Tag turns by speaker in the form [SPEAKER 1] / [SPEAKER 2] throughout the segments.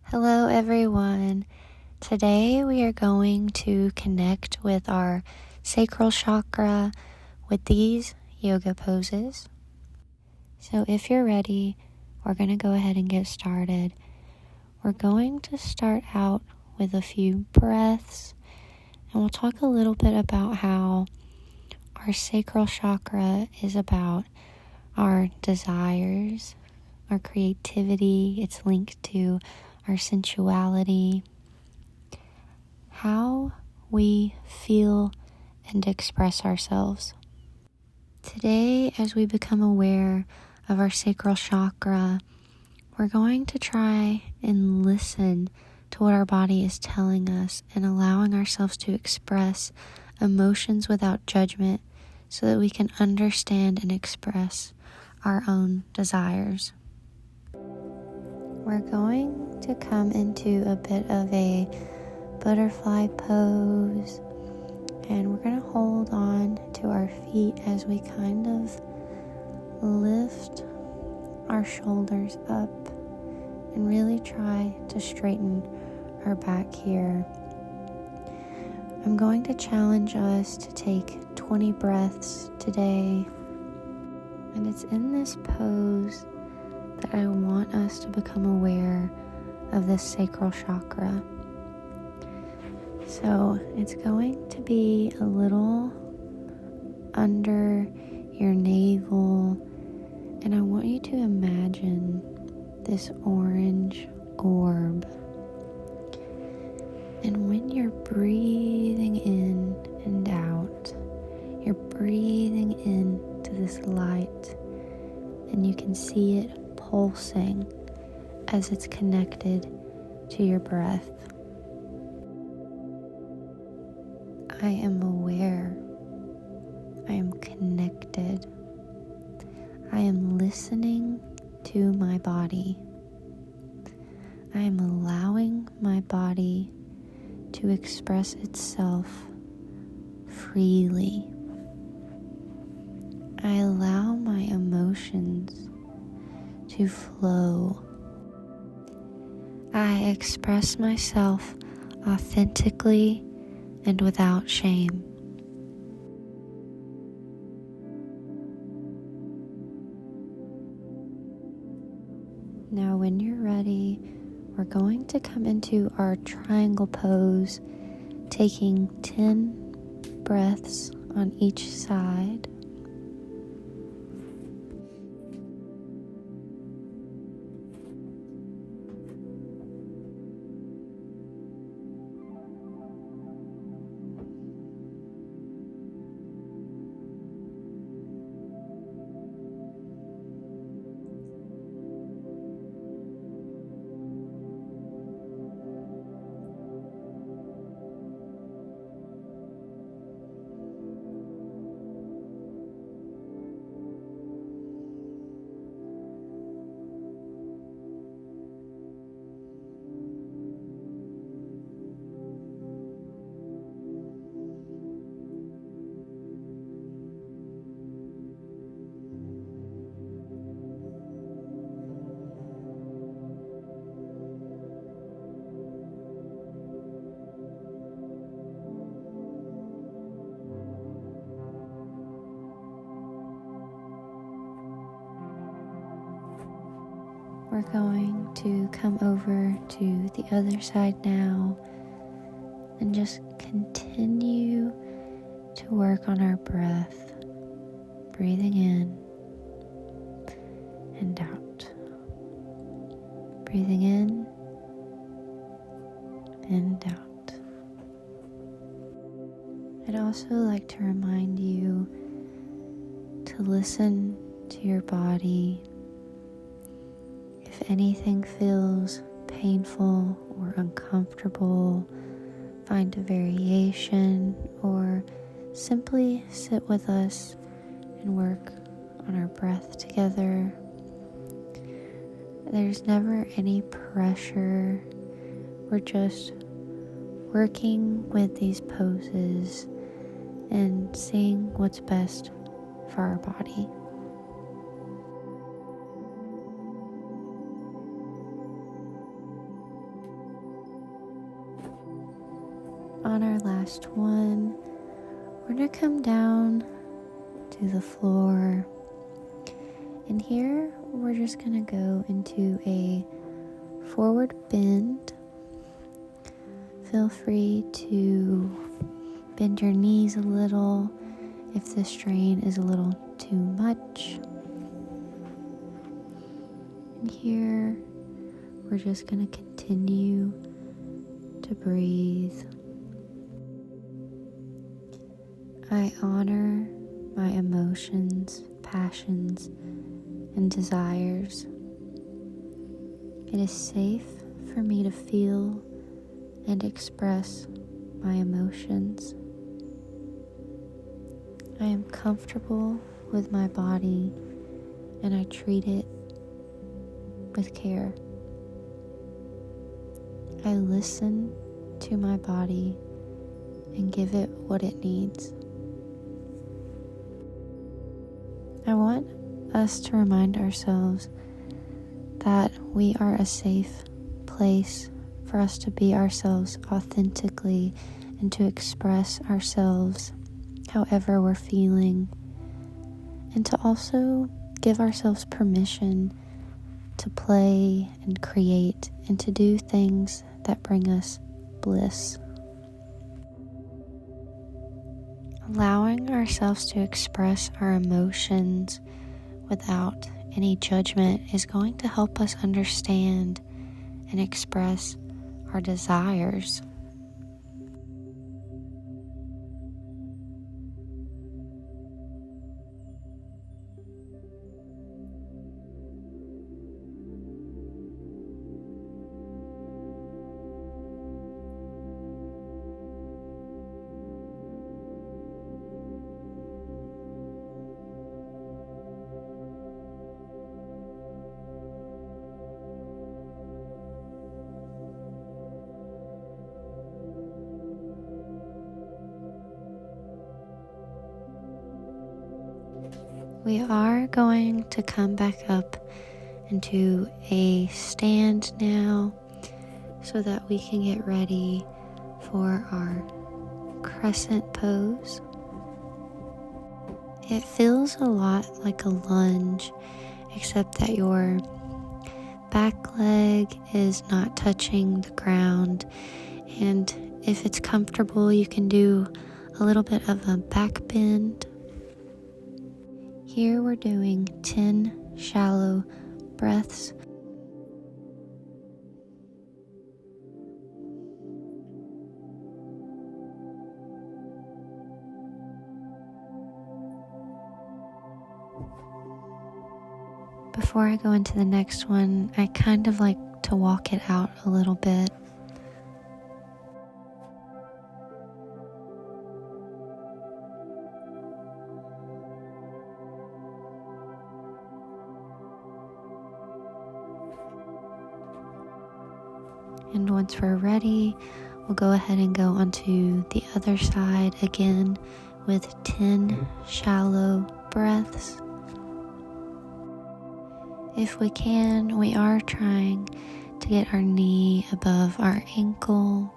[SPEAKER 1] Hello everyone. Today we are going to connect with our sacral chakra with these yoga poses. So if you're ready, we're going to go ahead and get started. We're going to start out with a few breaths, and we'll talk a little bit about how our sacral chakra is about our desires, our creativity. It's linked to our sensuality, how we feel and express ourselves. Today, as we become aware of our sacral chakra, we're going to try and listen to what our body is telling us and allowing ourselves to express emotions without judgment so that we can understand and express our own desires. We're going to come into a bit of a butterfly pose, and we're going to hold on to our feet as we kind of lift our shoulders up and really try to straighten our back here. I'm going to challenge us to take 20 breaths today, and it's in this pose that I want us to become aware of this sacral chakra. So it's going to be a little under your navel, and I want you to imagine this orange orb. And when you're breathing in and out, you're breathing into this light, and you can see it pulsing as it's connected to your breath. I am aware. I am connected. I am listening to my body. I am allowing my body to express itself freely. I allow my emotions to flow. I express myself authentically and without shame. Now, when you're ready, we're going to come into our triangle pose, taking 10 breaths on each side. We're going to come over to the other side now and just continue to work on our breath, breathing in and out, breathing in and out. I'd also like to remind you to listen to your body. If anything feels painful or uncomfortable, find a variation or simply sit with us and work on our breath together. There's never any pressure. We're just working with these poses and seeing what's best for our body. on our last one, we're going to come down to the floor. And here we're just going to go into a forward bend. Feel free to bend your knees a little if the strain is a little too much. And here we're just going to continue to breathe. I honor my emotions, passions, and desires. It is safe for me to feel and express my emotions. I am comfortable with my body and I treat it with care. I listen to my body and give it what it needs. I want us to remind ourselves that we are a safe place for us to be ourselves authentically and to express ourselves however we're feeling, and to also give ourselves permission to play and create and to do things that bring us bliss. Allowing ourselves to express our emotions without any judgment is going to help us understand and express our desires. We are going to come back up into a stand now so that we can get ready for our Crescent Pose. It feels a lot like a lunge, except that your back leg is not touching the ground, and if it's comfortable, you can do a little bit of a back bend. Here we're doing 10 shallow breaths. Before I go into the next one, I kind of like to walk it out a little bit. And once we're ready, we'll go ahead and go onto the other side again with 10 shallow breaths. If we can, we are trying to get our knee above our ankle.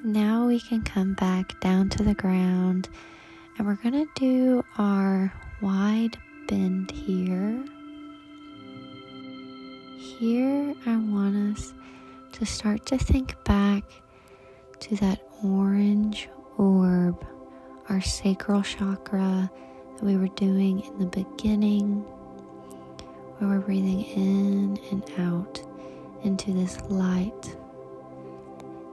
[SPEAKER 1] Now we can come back down to the ground, and we're going to do our wide bend here. Here I want us to start to think back to that orange orb, our sacral chakra that we were doing in the beginning, where we're breathing in and out into this light.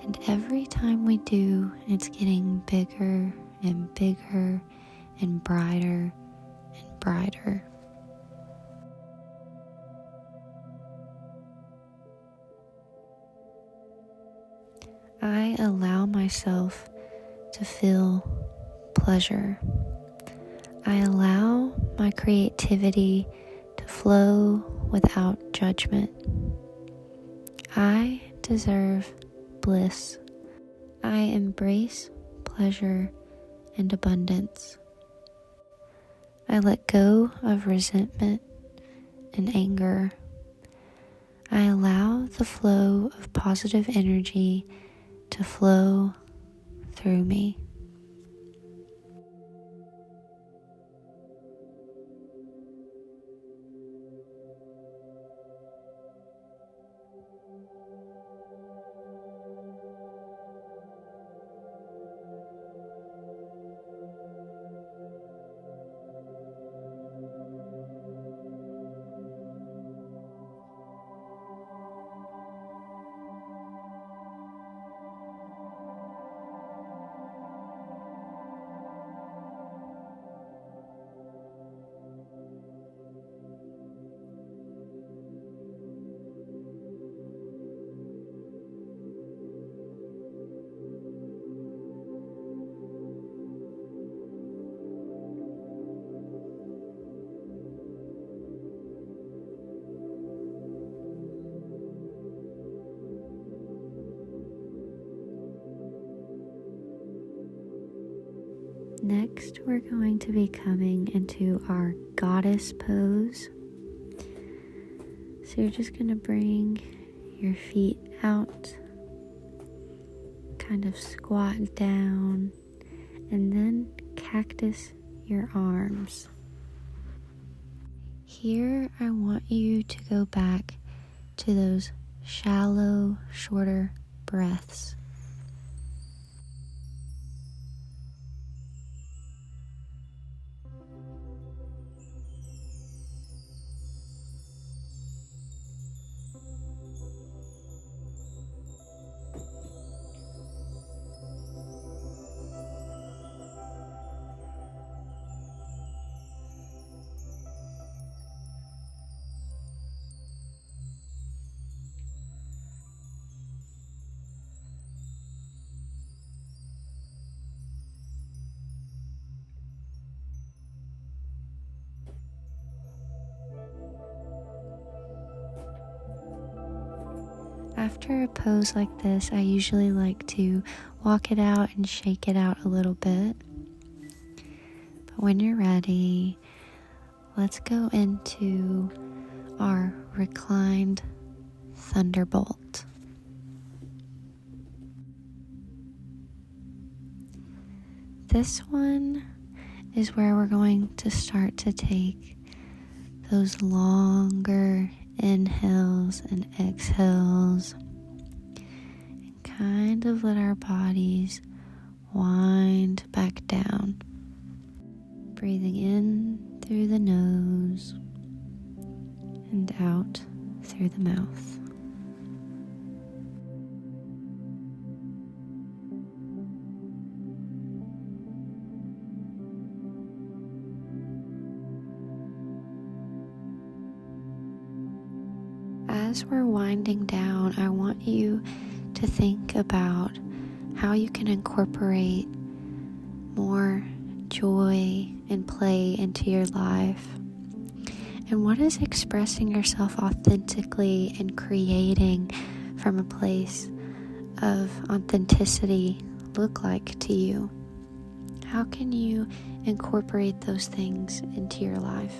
[SPEAKER 1] And every time we do, it's getting bigger and bigger and brighter and brighter. I allow myself to feel pleasure. I allow my creativity to flow without judgment. I deserve bliss. I embrace pleasure and abundance. I let go of resentment and anger. I allow the flow of positive energy to flow through me. Next, we're going to be coming into our goddess pose. So you're just going to bring your feet out, kind of squat down, and then cactus your arms. Here, I want you to go back to those shallow, shorter breaths. After a pose like this, I usually like to walk it out and shake it out a little bit. But when you're ready, let's go into our reclined Thunderbolt. This one is where we're going to start to take those longer inhales and exhales and kind of let our bodies wind back down. Breathing in through the nose and out through the mouth. As we're winding down, I want you to think about how you can incorporate more joy and play into your life. And what is expressing yourself authentically and creating from a place of authenticity look like to you? How can you incorporate those things into your life?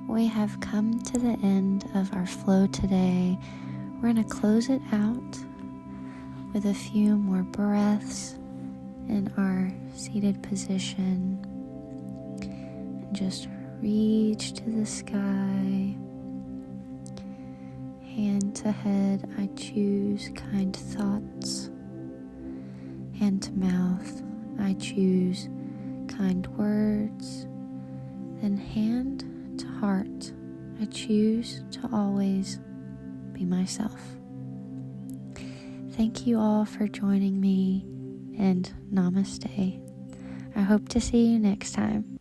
[SPEAKER 1] we have come to the end of our flow today. We're going to close it out with a few more breaths in our seated position. And just reach to the sky. Hand to head, I choose kind thoughts. Hand to mouth, I choose kind words. Then hand to heart, I choose to always be myself. Thank you all for joining me, and namaste. I hope to see you next time.